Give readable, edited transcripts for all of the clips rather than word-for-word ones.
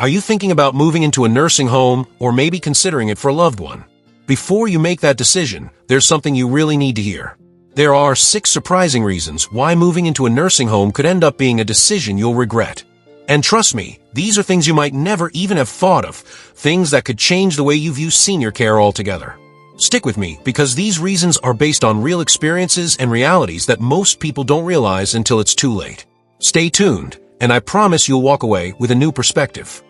Are you thinking about moving into a nursing home or maybe considering it for a loved one? Before you make that decision, there's something you really need to hear. There are 6 surprising reasons why moving into a nursing home could end up being a decision you'll regret. And trust me, these are things you might never even have thought of, things that could change the way you view senior care altogether. Stick with me, because these reasons are based on real experiences and realities that most people don't realize until it's too late. Stay tuned, and I promise you'll walk away with a new perspective.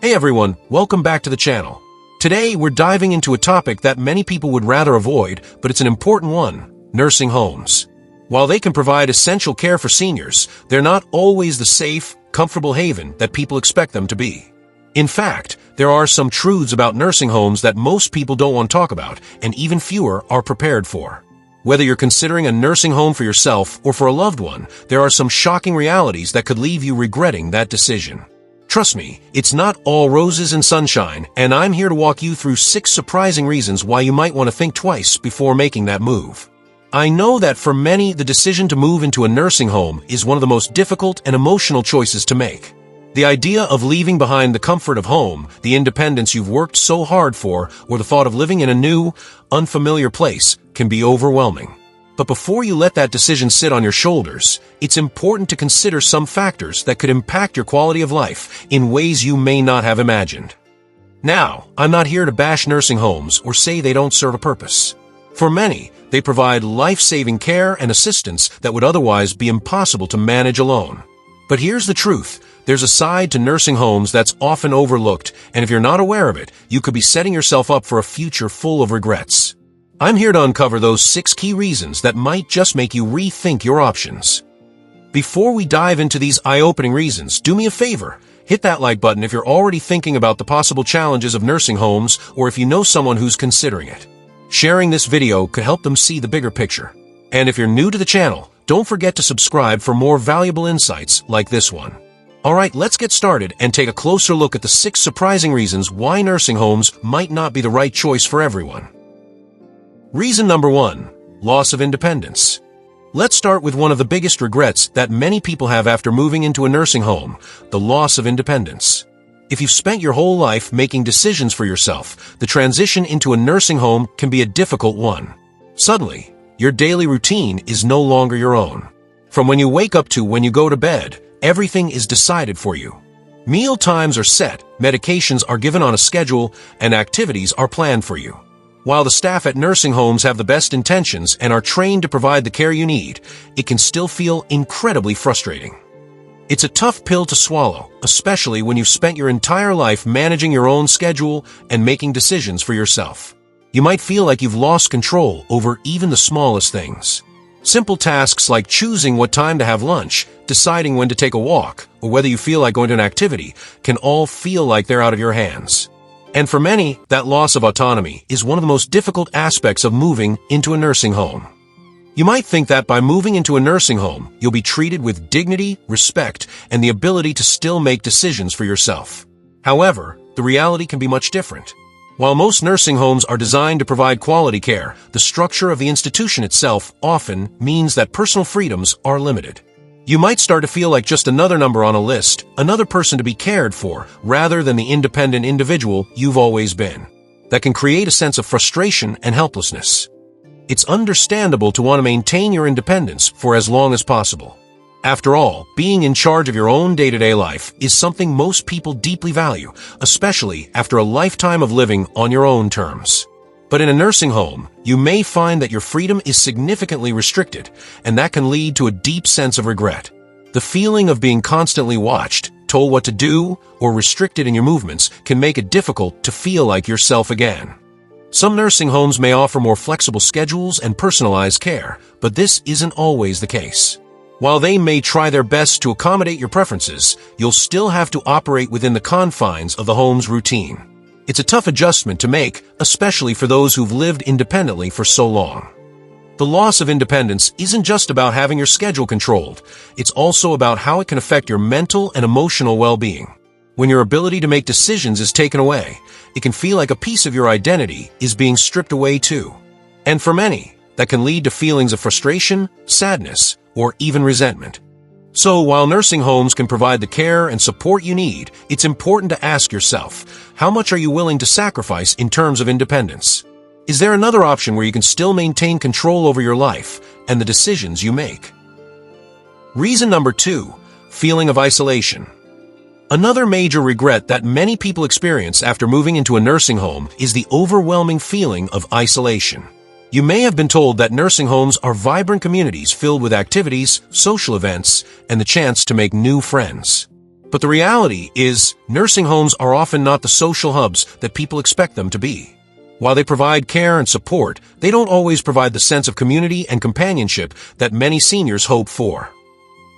Hey everyone, welcome back to the channel. Today we're diving into a topic that many people would rather avoid, but it's an important one: nursing homes. While they can provide essential care for seniors, they're not always the safe, comfortable haven that people expect them to be. In fact, there are some truths about nursing homes that most people don't want to talk about, and even fewer are prepared for. Whether you're considering a nursing home for yourself or for a loved one, there are some shocking realities that could leave you regretting that decision. Trust me, it's not all roses and sunshine, and I'm here to walk you through 6 surprising reasons why you might want to think twice before making that move. I know that for many, the decision to move into a nursing home is one of the most difficult and emotional choices to make. The idea of leaving behind the comfort of home, the independence you've worked so hard for, or the thought of living in a new, unfamiliar place can be overwhelming. But before you let that decision sit on your shoulders, it's important to consider some factors that could impact your quality of life in ways you may not have imagined. Now, I'm not here to bash nursing homes or say they don't serve a purpose. For many, they provide life-saving care and assistance that would otherwise be impossible to manage alone. But here's the truth. There's a side to nursing homes that's often overlooked, and if you're not aware of it, you could be setting yourself up for a future full of regrets. I'm here to uncover those 6 key reasons that might just make you rethink your options. Before we dive into these eye-opening reasons, do me a favor. Hit that like button if you're already thinking about the possible challenges of nursing homes, or if you know someone who's considering it. Sharing this video could help them see the bigger picture. And if you're new to the channel, don't forget to subscribe for more valuable insights like this one. Alright, let's get started and take a closer look at the 6 surprising reasons why nursing homes might not be the right choice for everyone. Reason number 1. Loss of independence. Let's start with one of the biggest regrets that many people have after moving into a nursing home: the loss of independence. If you've spent your whole life making decisions for yourself, the transition into a nursing home can be a difficult one. Suddenly, your daily routine is no longer your own. From when you wake up to when you go to bed, everything is decided for you. Meal times are set, medications are given on a schedule, and activities are planned for you. While the staff at nursing homes have the best intentions and are trained to provide the care you need, it can still feel incredibly frustrating. It's a tough pill to swallow, especially when you've spent your entire life managing your own schedule and making decisions for yourself. You might feel like you've lost control over even the smallest things. Simple tasks like choosing what time to have lunch, deciding when to take a walk, or whether you feel like going to an activity can all feel like they're out of your hands. And for many, that loss of autonomy is one of the most difficult aspects of moving into a nursing home. You might think that by moving into a nursing home, you'll be treated with dignity, respect, and the ability to still make decisions for yourself. However, the reality can be much different. While most nursing homes are designed to provide quality care, the structure of the institution itself often means that personal freedoms are limited. You might start to feel like just another number on a list, another person to be cared for, rather than the independent individual you've always been. That can create a sense of frustration and helplessness. It's understandable to want to maintain your independence for as long as possible. After all, being in charge of your own day-to-day life is something most people deeply value, especially after a lifetime of living on your own terms. But in a nursing home, you may find that your freedom is significantly restricted, and that can lead to a deep sense of regret. The feeling of being constantly watched, told what to do, or restricted in your movements can make it difficult to feel like yourself again. Some nursing homes may offer more flexible schedules and personalized care, but this isn't always the case. While they may try their best to accommodate your preferences, you'll still have to operate within the confines of the home's routine. It's a tough adjustment to make, especially for those who've lived independently for so long. The loss of independence isn't just about having your schedule controlled. It's also about how it can affect your mental and emotional well-being. When your ability to make decisions is taken away, it can feel like a piece of your identity is being stripped away too. And for many, that can lead to feelings of frustration, sadness, or even resentment. So, while nursing homes can provide the care and support you need, it's important to ask yourself, how much are you willing to sacrifice in terms of independence? Is there another option where you can still maintain control over your life and the decisions you make? Reason number 2, feeling of isolation. Another major regret that many people experience after moving into a nursing home is the overwhelming feeling of isolation. You may have been told that nursing homes are vibrant communities filled with activities, social events, and the chance to make new friends. But the reality is, nursing homes are often not the social hubs that people expect them to be. While they provide care and support, they don't always provide the sense of community and companionship that many seniors hope for.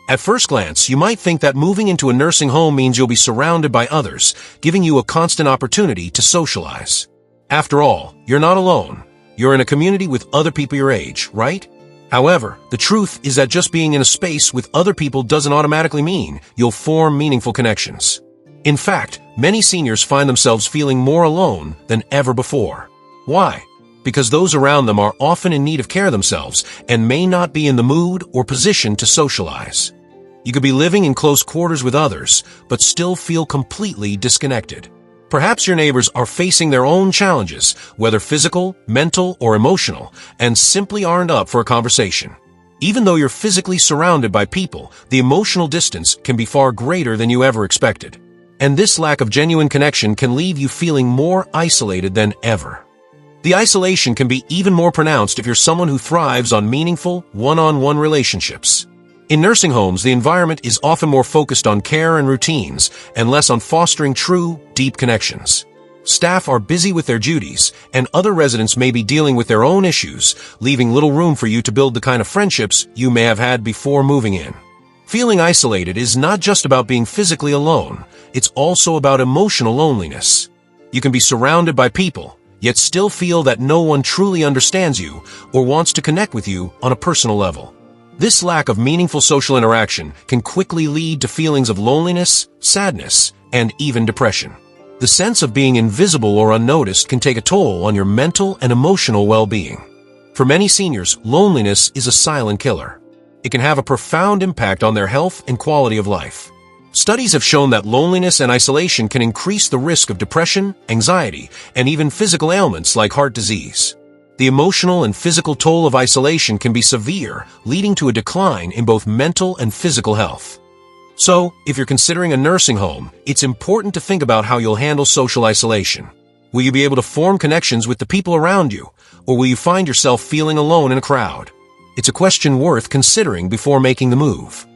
At first glance, you might think that moving into a nursing home means you'll be surrounded by others, giving you a constant opportunity to socialize. After all, you're not alone. You're in a community with other people your age, right? However, the truth is that just being in a space with other people doesn't automatically mean you'll form meaningful connections. In fact, many seniors find themselves feeling more alone than ever before. Why? Because those around them are often in need of care themselves and may not be in the mood or position to socialize. You could be living in close quarters with others, but still feel completely disconnected. Perhaps your neighbors are facing their own challenges, whether physical, mental, or emotional, and simply aren't up for a conversation. Even though you're physically surrounded by people, the emotional distance can be far greater than you ever expected. And this lack of genuine connection can leave you feeling more isolated than ever. The isolation can be even more pronounced if you're someone who thrives on meaningful, one-on-one relationships. In nursing homes, the environment is often more focused on care and routines, and less on fostering true, deep connections. Staff are busy with their duties, and other residents may be dealing with their own issues, leaving little room for you to build the kind of friendships you may have had before moving in. Feeling isolated is not just about being physically alone, it's also about emotional loneliness. You can be surrounded by people, yet still feel that no one truly understands you or wants to connect with you on a personal level. This lack of meaningful social interaction can quickly lead to feelings of loneliness, sadness, and even depression. The sense of being invisible or unnoticed can take a toll on your mental and emotional well-being. For many seniors, loneliness is a silent killer. It can have a profound impact on their health and quality of life. Studies have shown that loneliness and isolation can increase the risk of depression, anxiety, and even physical ailments like heart disease. The emotional and physical toll of isolation can be severe, leading to a decline in both mental and physical health. So, if you're considering a nursing home, it's important to think about how you'll handle social isolation. Will you be able to form connections with the people around you, or will you find yourself feeling alone in a crowd? It's a question worth considering before making the move.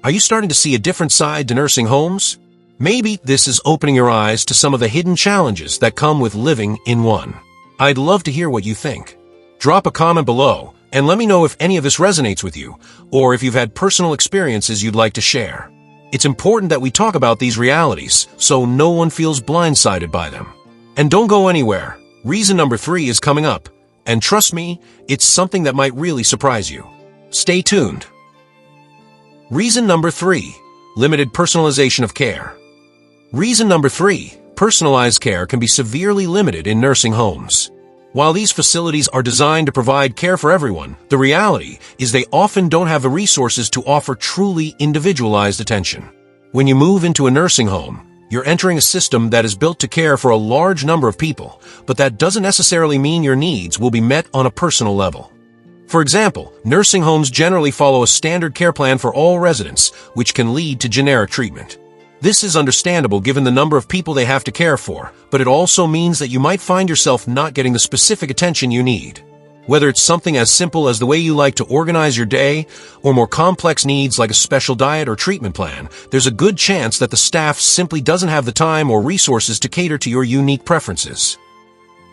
Are you starting to see a different side to nursing homes? Maybe this is opening your eyes to some of the hidden challenges that come with living in one. I'd love to hear what you think. Drop a comment below and let me know if any of this resonates with you, or if you've had personal experiences you'd like to share. It's important that we talk about these realities so no one feels blindsided by them. And don't go anywhere. Reason number 3 is coming up, and trust me, it's something that might really surprise you. Stay tuned. Reason number 3, limited personalization of care. Reason number 3, personalized care can be severely limited in nursing homes. While these facilities are designed to provide care for everyone, the reality is they often don't have the resources to offer truly individualized attention. When you move into a nursing home, you're entering a system that is built to care for a large number of people, but that doesn't necessarily mean your needs will be met on a personal level. For example, nursing homes generally follow a standard care plan for all residents, which can lead to generic treatment. This is understandable given the number of people they have to care for, but it also means that you might find yourself not getting the specific attention you need. Whether it's something as simple as the way you like to organize your day, or more complex needs like a special diet or treatment plan, there's a good chance that the staff simply doesn't have the time or resources to cater to your unique preferences.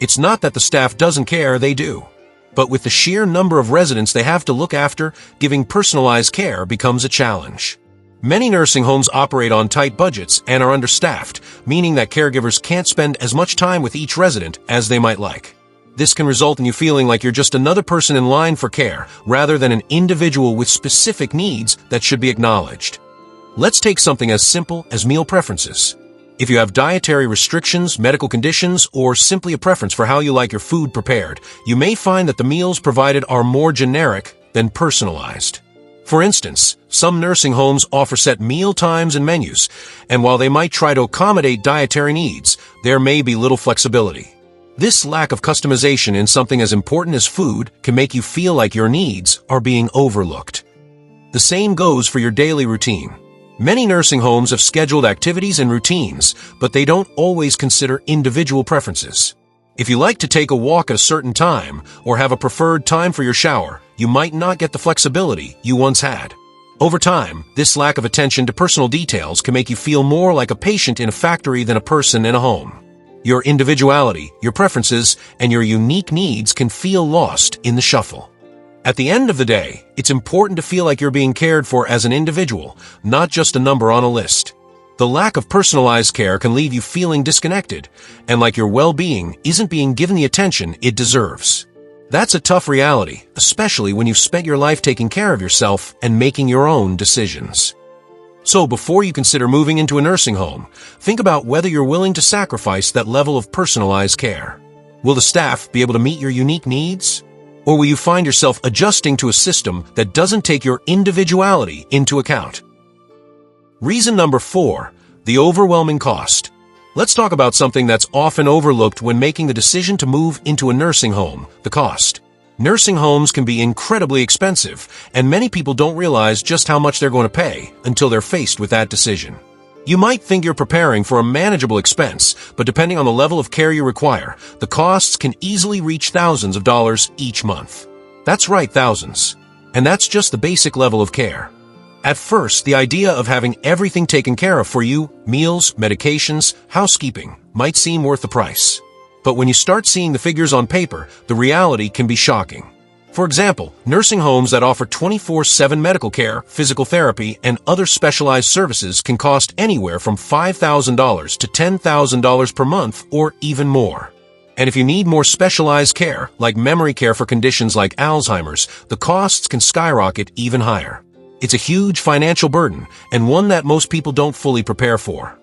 It's not that the staff doesn't care, they do. But with the sheer number of residents they have to look after, giving personalized care becomes a challenge. Many nursing homes operate on tight budgets and are understaffed, meaning that caregivers can't spend as much time with each resident as they might like. This can result in you feeling like you're just another person in line for care, rather than an individual with specific needs that should be acknowledged. Let's take something as simple as meal preferences. If you have dietary restrictions, medical conditions, or simply a preference for how you like your food prepared, you may find that the meals provided are more generic than personalized. For instance, some nursing homes offer set meal times and menus, and while they might try to accommodate dietary needs, there may be little flexibility. This lack of customization in something as important as food can make you feel like your needs are being overlooked. The same goes for your daily routine. Many nursing homes have scheduled activities and routines, but they don't always consider individual preferences. If you like to take a walk at a certain time or have a preferred time for your shower, you might not get the flexibility you once had. Over time, this lack of attention to personal details can make you feel more like a patient in a factory than a person in a home. Your individuality, your preferences, and your unique needs can feel lost in the shuffle. At the end of the day, it's important to feel like you're being cared for as an individual, not just a number on a list. The lack of personalized care can leave you feeling disconnected, and like your well-being isn't being given the attention it deserves. That's a tough reality, especially when you've spent your life taking care of yourself and making your own decisions. So before you consider moving into a nursing home, think about whether you're willing to sacrifice that level of personalized care. Will the staff be able to meet your unique needs? Or will you find yourself adjusting to a system that doesn't take your individuality into account? Reason number 4, the overwhelming cost. Let's talk about something that's often overlooked when making the decision to move into a nursing home, the cost. Nursing homes can be incredibly expensive, and many people don't realize just how much they're going to pay until they're faced with that decision. You might think you're preparing for a manageable expense, but depending on the level of care you require, the costs can easily reach thousands of dollars each month. That's right, thousands. And that's just the basic level of care. At first, the idea of having everything taken care of for you, meals, medications, housekeeping, might seem worth the price. But when you start seeing the figures on paper, the reality can be shocking. For example, nursing homes that offer 24/7 medical care, physical therapy, and other specialized services can cost anywhere from $5,000 to $10,000 per month or even more. And if you need more specialized care, like memory care for conditions like Alzheimer's, the costs can skyrocket even higher. It's a huge financial burden, and one that most people don't fully prepare for.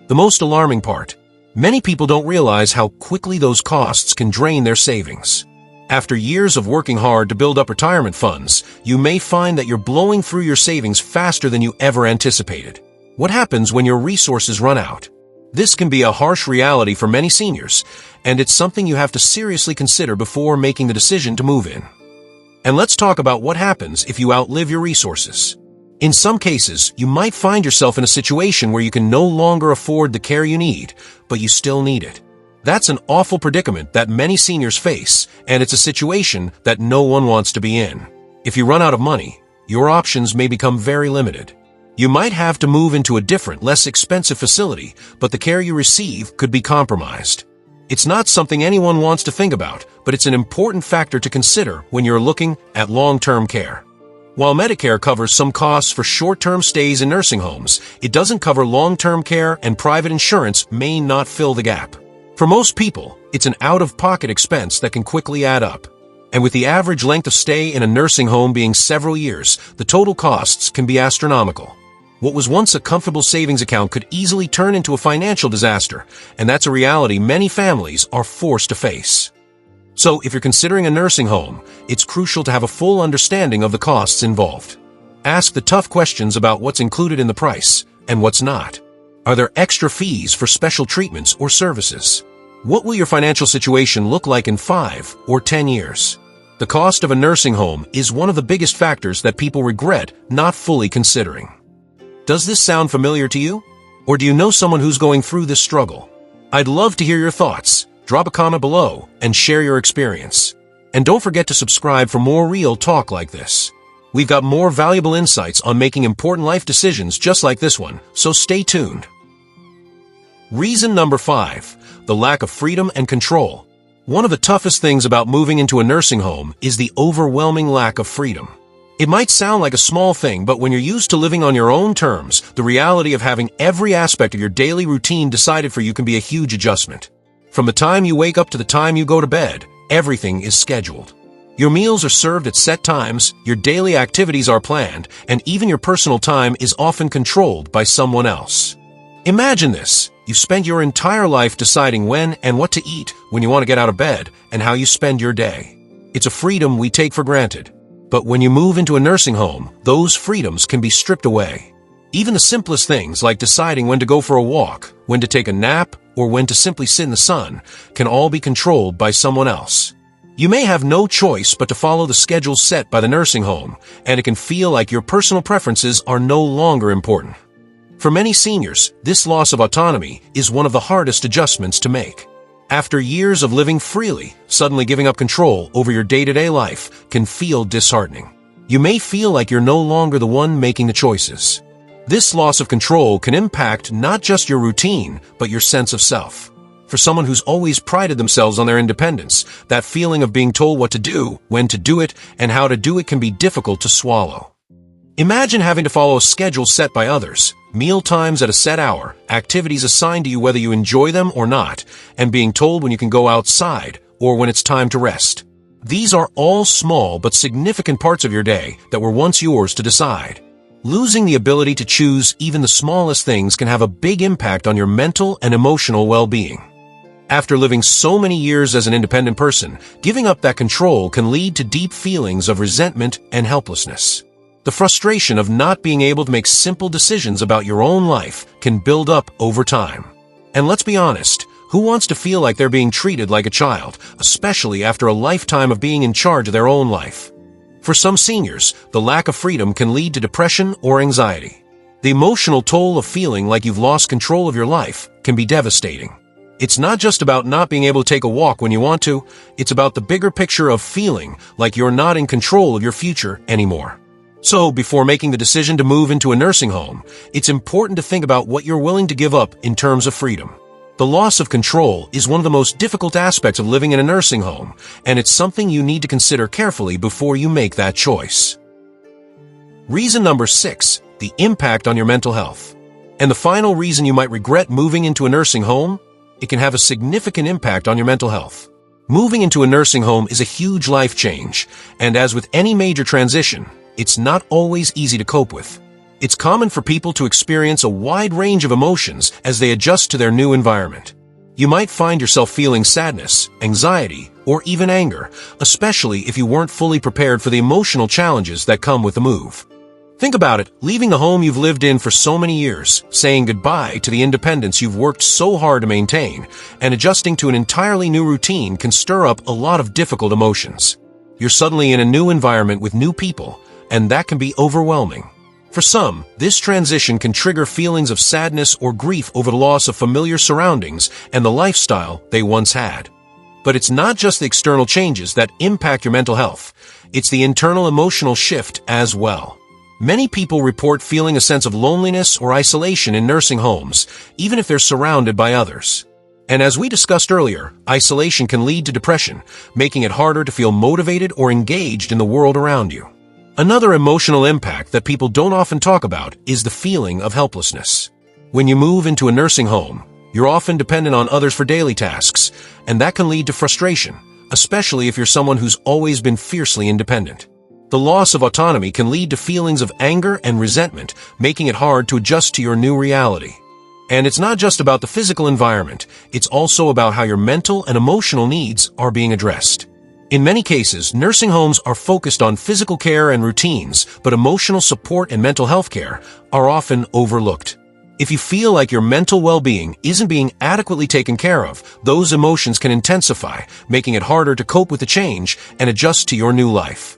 The most alarming part: many people don't realize how quickly those costs can drain their savings. After years of working hard to build up retirement funds, you may find that you're blowing through your savings faster than you ever anticipated. What happens when your resources run out? This can be a harsh reality for many seniors, and it's something you have to seriously consider before making the decision to move in. And let's talk about what happens if you outlive your resources. In some cases, you might find yourself in a situation where you can no longer afford the care you need, but you still need it. That's an awful predicament that many seniors face, and it's a situation that no one wants to be in. If you run out of money, your options may become very limited. You might have to move into a different, less expensive facility, but the care you receive could be compromised. It's not something anyone wants to think about, but it's an important factor to consider when you're looking at long-term care. While Medicare covers some costs for short-term stays in nursing homes, it doesn't cover long-term care, and private insurance may not fill the gap. For most people, it's an out-of-pocket expense that can quickly add up. And with the average length of stay in a nursing home being several years, the total costs can be astronomical. What was once a comfortable savings account could easily turn into a financial disaster, and that's a reality many families are forced to face. So, if you're considering a nursing home, it's crucial to have a full understanding of the costs involved. Ask the tough questions about what's included in the price and what's not. Are there extra fees for special treatments or services? What will your financial situation look like in 5 or 10 years? The cost of a nursing home is one of the biggest factors that people regret not fully considering. Does this sound familiar to you? Or do you know someone who's going through this struggle? I'd love to hear your thoughts. Drop a comment below and share your experience. And don't forget to subscribe for more real talk like this. We've got more valuable insights on making important life decisions just like this one, so stay tuned. Reason number 5, the lack of freedom and control. One of the toughest things about moving into a nursing home is the overwhelming lack of freedom. It might sound like a small thing, but when you're used to living on your own terms, the reality of having every aspect of your daily routine decided for you can be a huge adjustment. From the time you wake up to the time you go to bed, everything is scheduled. Your meals are served at set times, your daily activities are planned, and even your personal time is often controlled by someone else. Imagine this. You've spent your entire life deciding when and what to eat when you want to get out of bed and how you spend your day. It's a freedom we take for granted. But when you move into a nursing home, those freedoms can be stripped away. Even the simplest things like deciding when to go for a walk, when to take a nap, or when to simply sit in the sun can all be controlled by someone else. You may have no choice but to follow the schedule set by the nursing home, and it can feel like your personal preferences are no longer important. For many seniors, this loss of autonomy is one of the hardest adjustments to make. After years of living freely, suddenly giving up control over your day-to-day life can feel disheartening. You may feel like you're no longer the one making the choices. This loss of control can impact not just your routine, but your sense of self. For someone who's always prided themselves on their independence, that feeling of being told what to do, when to do it, and how to do it can be difficult to swallow. Imagine having to follow a schedule set by others, meal times at a set hour, activities assigned to you whether you enjoy them or not, and being told when you can go outside or when it's time to rest. These are all small but significant parts of your day that were once yours to decide. Losing the ability to choose even the smallest things can have a big impact on your mental and emotional well-being. After living so many years as an independent person, giving up that control can lead to deep feelings of resentment and helplessness. The frustration of not being able to make simple decisions about your own life can build up over time. And let's be honest, who wants to feel like they're being treated like a child, especially after a lifetime of being in charge of their own life? For some seniors, the lack of freedom can lead to depression or anxiety. The emotional toll of feeling like you've lost control of your life can be devastating. It's not just about not being able to take a walk when you want to, it's about the bigger picture of feeling like you're not in control of your future anymore. So, before making the decision to move into a nursing home, it's important to think about what you're willing to give up in terms of freedom. The loss of control is one of the most difficult aspects of living in a nursing home, and it's something you need to consider carefully before you make that choice. Reason number 6, the impact on your mental health. And the final reason you might regret moving into a nursing home, it can have a significant impact on your mental health. Moving into a nursing home is a huge life change, and as with any major transition, it's not always easy to cope with. It's common for people to experience a wide range of emotions as they adjust to their new environment. You might find yourself feeling sadness, anxiety, or even anger, especially if you weren't fully prepared for the emotional challenges that come with the move. Think about it, leaving the home you've lived in for so many years, saying goodbye to the independence you've worked so hard to maintain, and adjusting to an entirely new routine can stir up a lot of difficult emotions. You're suddenly in a new environment with new people, and that can be overwhelming. For some, this transition can trigger feelings of sadness or grief over the loss of familiar surroundings and the lifestyle they once had. But it's not just the external changes that impact your mental health, it's the internal emotional shift as well. Many people report feeling a sense of loneliness or isolation in nursing homes, even if they're surrounded by others. And as we discussed earlier, isolation can lead to depression, making it harder to feel motivated or engaged in the world around you. Another emotional impact that people don't often talk about is the feeling of helplessness. When you move into a nursing home, you're often dependent on others for daily tasks, and that can lead to frustration, especially if you're someone who's always been fiercely independent. The loss of autonomy can lead to feelings of anger and resentment, making it hard to adjust to your new reality. And it's not just about the physical environment, it's also about how your mental and emotional needs are being addressed. In many cases, nursing homes are focused on physical care and routines, but emotional support and mental health care are often overlooked. If you feel like your mental well-being isn't being adequately taken care of, those emotions can intensify, making it harder to cope with the change and adjust to your new life.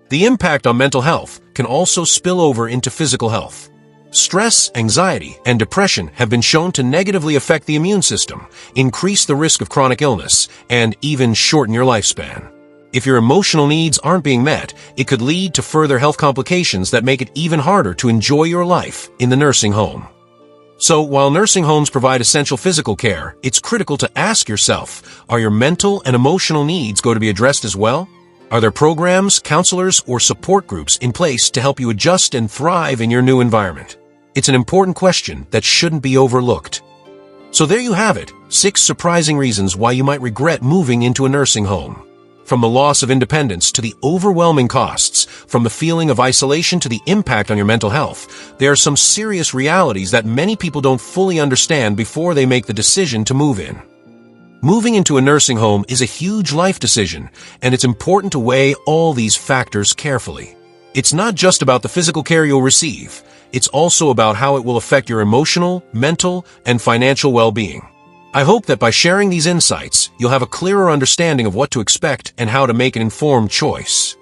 The impact on mental health can also spill over into physical health. Stress, anxiety, and depression have been shown to negatively affect the immune system, increase the risk of chronic illness, and even shorten your lifespan. If your emotional needs aren't being met, it could lead to further health complications that make it even harder to enjoy your life in the nursing home. So, while nursing homes provide essential physical care, it's critical to ask yourself, are your mental and emotional needs going to be addressed as well? Are there programs, counselors, or support groups in place to help you adjust and thrive in your new environment? It's an important question that shouldn't be overlooked. So there you have it, 6 surprising reasons why you might regret moving into a nursing home. From the loss of independence to the overwhelming costs, from the feeling of isolation to the impact on your mental health, there are some serious realities that many people don't fully understand before they make the decision to move in. Moving into a nursing home is a huge life decision, and it's important to weigh all these factors carefully. It's not just about the physical care you'll receive, it's also about how it will affect your emotional, mental, and financial well-being. I hope that by sharing these insights, you'll have a clearer understanding of what to expect and how to make an informed choice.